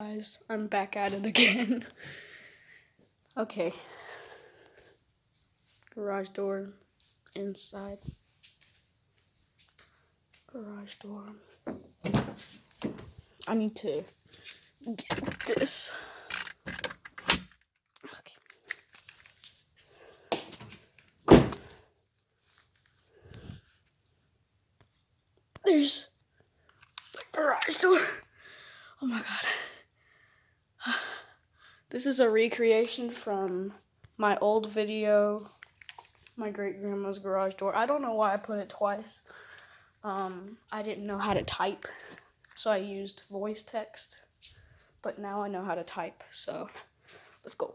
Guys, I'm back at it again. Okay. Garage door inside. Garage door. I need to get this. Okay. There's the garage door. Oh my god. This is a recreation from my old video, my great grandma's garage door. I don't know why I put it twice. I didn't know how to type, so I used voice text, but now I know how to type, so let's go.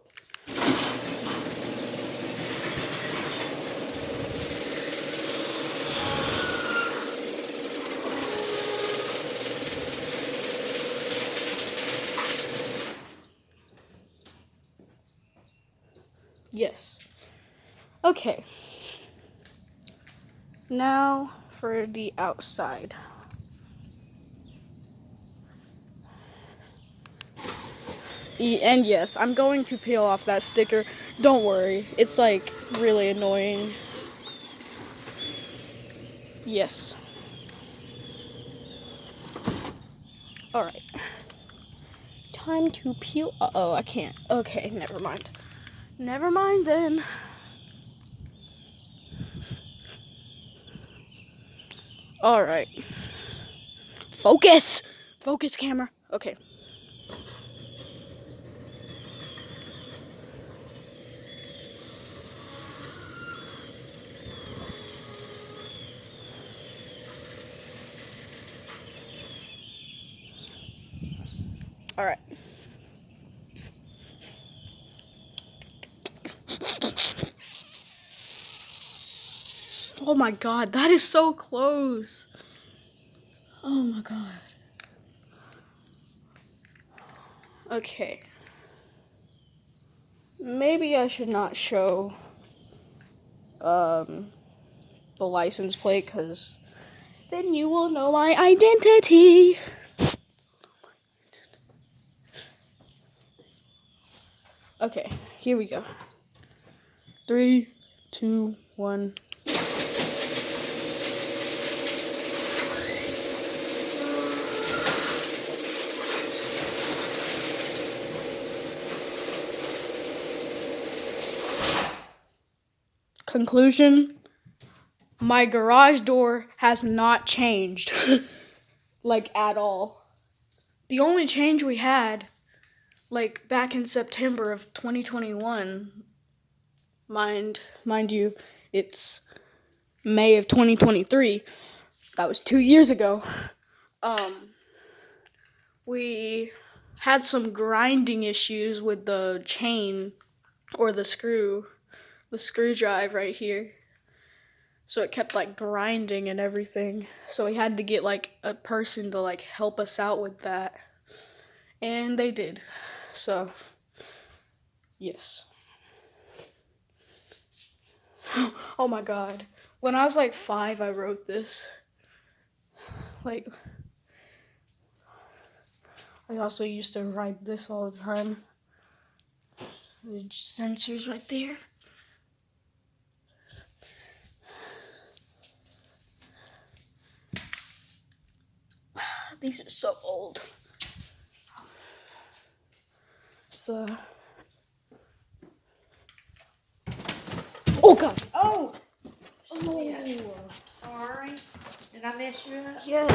Yes. Okay. Now for the outside. And yes, I'm going to peel off that sticker. Don't worry. It's like really annoying. Yes. Alright. Time to peel. Uh-oh, I can't. Okay, never mind. Never mind then. Alright. Focus! Focus, camera. Okay. Alright. Oh my god, that is so close. Oh my god. Okay. Maybe I should not show the license plate, because then you will know my identity. Okay, here we go. 3, 2, 1. Conclusion, my garage door has not changed, like at all. The only change we had, like back in September of 2021, mind you, it's May of 2023, that was 2 years ago, we had some grinding issues with the chain or the screw drive right here. So it kept like grinding and everything. So we had to get like a person to like help us out with that. And they did. So, yes. Oh my god. When I was like 5, I wrote this. Like, I also used to write this all the time. The sensors right there. These are so old. So, oh god. Oh! Oh. Yeah. Sorry. Did I mess you up? Yeah.